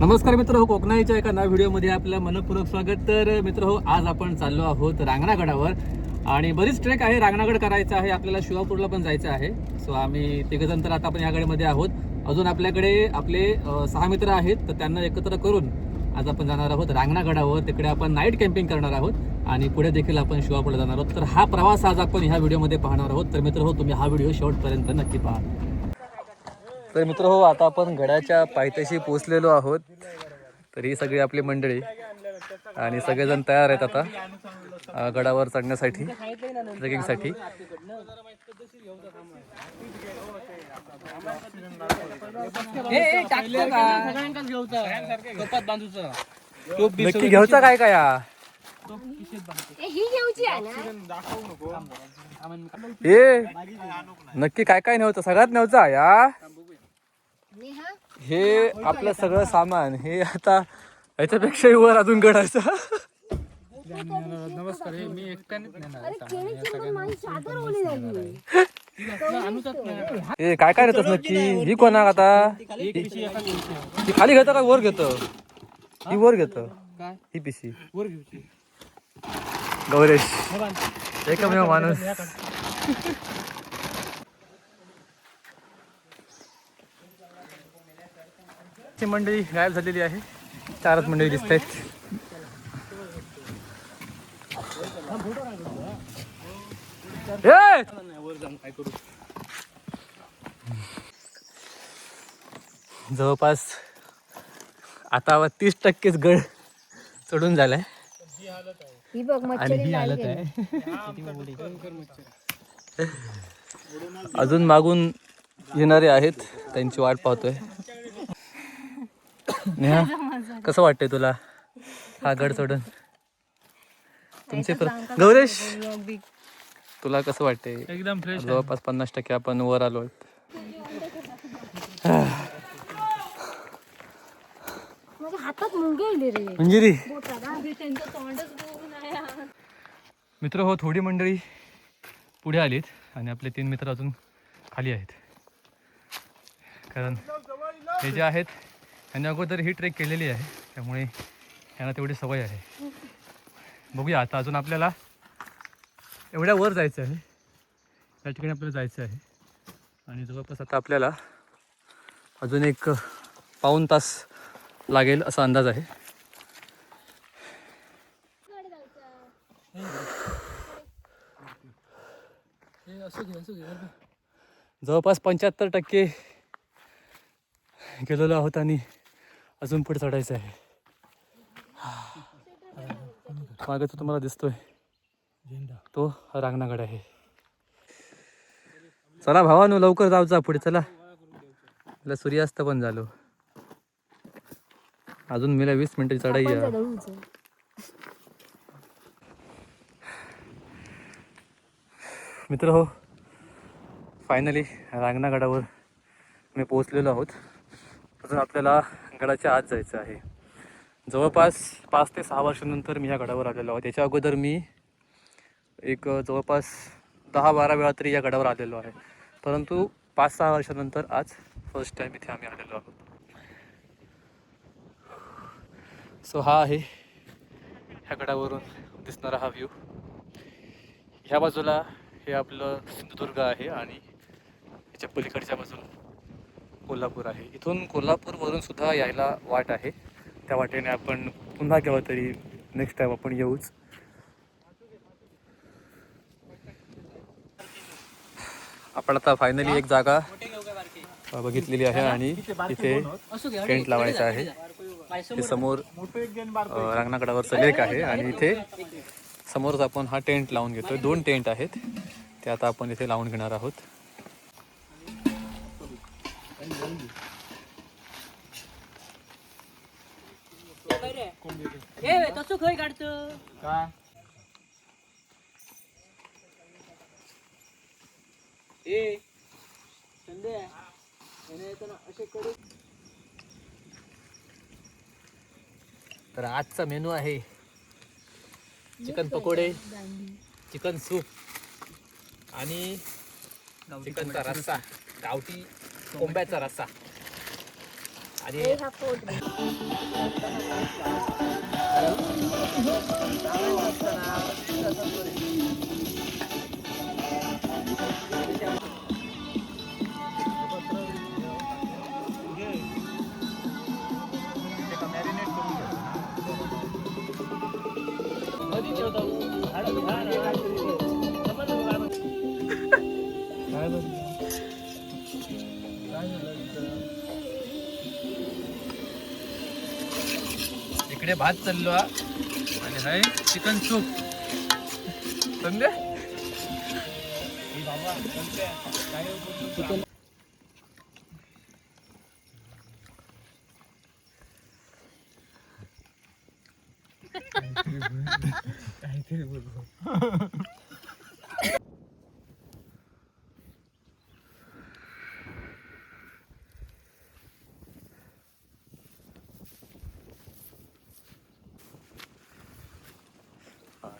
नमस्कार मित्र हो, कोकणाईच्या एका नव्या व्हिडिओमध्ये आपलं मनपूर्वक स्वागत. तर मित्र हो, आज आपण चाललो आहोत रांगणागडावर आणि बरीच ट्रेक आहे. रांगणागड करायचं आहे आपल्याला, शिवापूरला पण जायचं आहे. सो आम्ही तिघजण तर आता आपण या गाडीमध्ये आहोत. अजून आपल्याकडे आपले 6 मित्र आहेत, तर त्यांना एकत्र करून आज आपण जाणार आहोत रांगणागडावर. तिकडे आपण नाईट कॅम्पिंग करणार आहोत आणि पुढे देखील आपण शिवापूरला जाणार आहोत. तर हा प्रवास आज आपण ह्या व्हिडिओमध्ये पाहणार आहोत. तर मित्र हो, तुम्ही हा व्हिडिओ शेवटपर्यंत नक्की पहा. तर मित्र हो, आता आपण गडाच्या पायथ्याशी पोहोचलेलो आहोत. तर ही सगळी आपली मंडळी आणि सगळेजण तयार आहेत आता गडावर चढण्यासाठी, ट्रेकिंगसाठी. नक्की घ्यायचा काय काय हे नक्की काय काय नव्हतं, सगळ्यात नव्हता या. हे आपलं सगळं सामान हे आता याच्यापेक्षाही वर अजून गडायचं. नमस्कार, हे मी एकट्यानेच नेणार. हे काय काय नेतस नक्की? ही कोणा आता ही खाली घेतं का वर घेतं? ही वर घेतं ही पिशी वर घेऊची. गौरेश एकमेव माणूस. मंडळी गायब झालेली आहे, 4च मंडळी दिसत आहेत. जवळपास आता 30%च गड चढून झालाय आणि ही हालत आहे. अजून मागून येणारे आहेत, त्यांची वाट पाहतोय. नेहा, कसं वाटतंय तुला हा गड चढून? तुमचे गौरेश, तुला कसं वाटतंय? एकदम फ्रेश. जवळपास 50% आपण वर आलो. मंजिरी मित्र हो, थोडी मंडळी पुढे आलीत आणि आपले 3 मित्र अजून खाली आहेत. कारण हे जे आहेत त्यांनी अगोदर ही ट्रेक केलेली आहे, त्यामुळे यांना तेवढी सवय आहे. बघूया आता, अजून आपल्याला एवढ्या वर जायचं आहे, या ठिकाणी आपल्याला जायचं आहे. आणि जवळपास आता आपल्याला अजून एक पाऊण तास लागेल असा अंदाज आहे. जवळपास 75% गेलेलो आहोत आणि अजून पुढे चढायचं आहे. मागे तो तुम्हाला दिसतोय तो रांगणागड आहे. चला भावानो, लवकर जाऊचा पुढे. चला, मला सूर्यास्त पण झालो. अजून मला 20 मिनिटं चढाई आहे. मित्र हो, फायनली रांगणागडावर मी पोहोचलेलो आहोत. अजून आपल्याला गडाच्या आत जायचं आहे. जवळपास 5 ते 6 वर्षांनंतर मी या गडावर आलेलो आहे. त्याच्या अगोदर मी एक जवळपास 10-12 वेळा तरी या गडावर आलेलो आहे, परंतु 5-6 वर्षानंतर आज फर्स्ट टाईम इथे आम्ही आलेलो आहोत. सो हा आहे ह्या गडावरून दिसणारा हा व्ह्यू. ह्या बाजूला हे आपलं सिंधुदुर्ग आहे आणि याच्या पलीकडच्या बाजूला कोल्हापूर आहे. इथून कोल्हापूरवरून सुद्धा यायला वाट आहे. त्या वाटेने आपण पुन्हा केव्हा तरी नेक्स्ट टाईम आपण येऊच. आपण आता फायनली एक जागा बघितलेली आहे आणि इथे टेंट लावायचा आहे. हे समोर रांगणागडावरचं लेक आहे आणि इथे समोरच आपण हा टेंट लावून घेतोय. 2 टेंट आहेत, ते आता आपण इथे लावून घेणार आहोत. तर आजचा मेनू आहे चिकन पकोडे, चिकन सूप आणि चिकनचा रस्सा, गावठी कोंब्याचा रस्सा. इकडे भात चाललो आणि हाय चिकन सूप समजे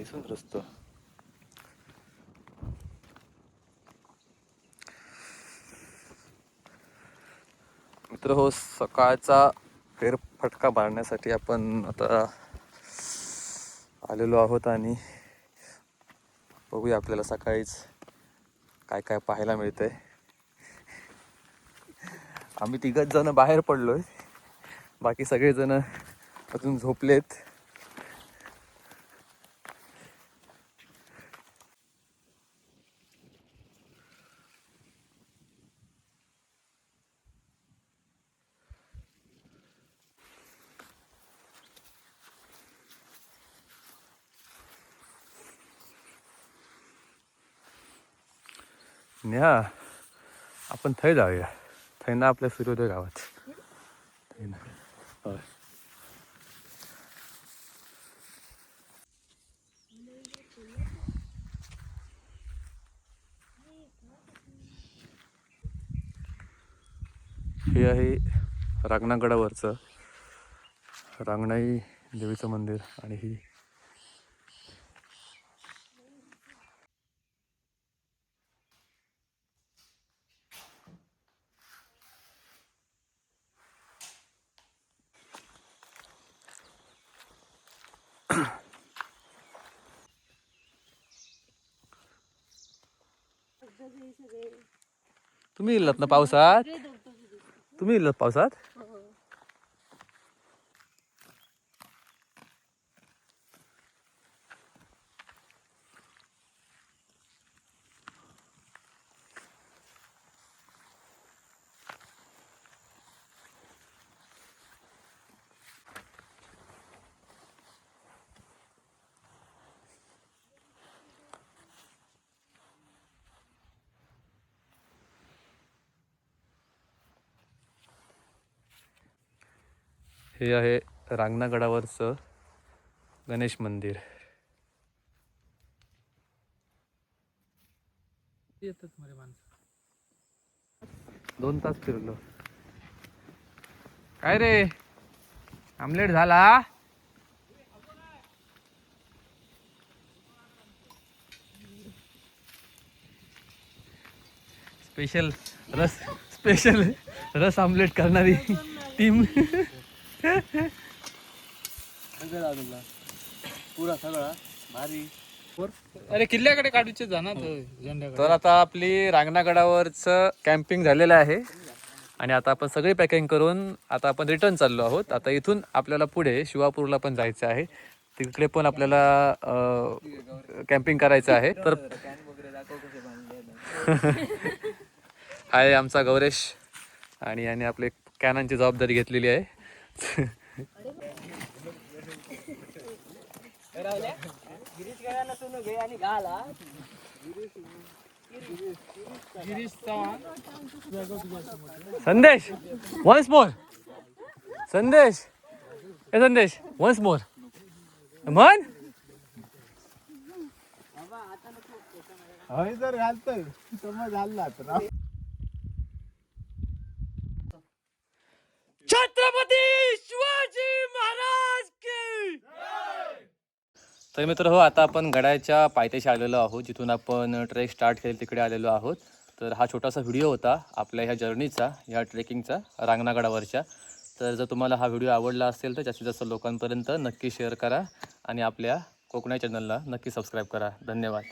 इथून रस्ता मित्र हो, सकाळचा फेरफटका मारण्यासाठी आपण आता आलेलो आहोत आणि बघूया आपल्याला सकाळीच काय काय पाहायला मिळतंय. आम्ही तिघच जण बाहेर पडलोय, बाकी सगळेजण अजून झोपलेत. न्या आपण थंय जाऊया, थंय ना आपल्या सूर्योदय गावात. होय. हे आहे रांगणागडावरचं रांगणाई देवीचं मंदिर आणि ही तुम्ही इल्लात ना पावसात, तुम्ही इल्लात पावसात. हे आहे रांगणागडावरचं गणेश मंदिर. येतात मध्ये माणसं. 2 तास फिरलो. काय रे, आमलेट झाला? स्पेशल रस आमलेट करणारी टीम. पुरा सगळा भारी. अरे किल्ल्याकडे काढूचे जाणार झेंड्याकडे. तर आता आपली रांगणागडावरच कॅम्पिंग झालेलं आहे आणि आता आपण सगळी पॅकिंग करून आता आपण रिटर्न चाललो आहोत. आता इथून आपल्याला पुढे शिवापूरला पण जायचं आहे, तिकडे पण आपल्याला कॅम्पिंग करायचं आहे. तर आहे आमचा गौरेश आणि याने आपले कॅननची जबाबदारी घेतलेली आहे. संदेश वन्स मोर, संदेश ए संदेश वन्स मोर मन. जर घालतोय समज हल्ला तर छत्रपती शिवाजी महाराज की. तर मित्र हो, आता आपण गडाच्या पायथ्याशी आलेलो आहोत, जिथून आपण ट्रेक स्टार्ट केली तिकडे आलेलो आहोत. तर हा छोटासा व्हिडिओ होता आपल्या ह्या जर्नीचा, ह्या ट्रेकिंगचा रांगणागडावरच्या. तर जर तुम्हाला हा व्हिडिओ आवडला असेल तर जास्तीत जास्त लोकांपर्यंत नक्की शेअर करा आणि आपल्या कोकणाई चॅनलला नक्की सबस्क्राईब करा. धन्यवाद.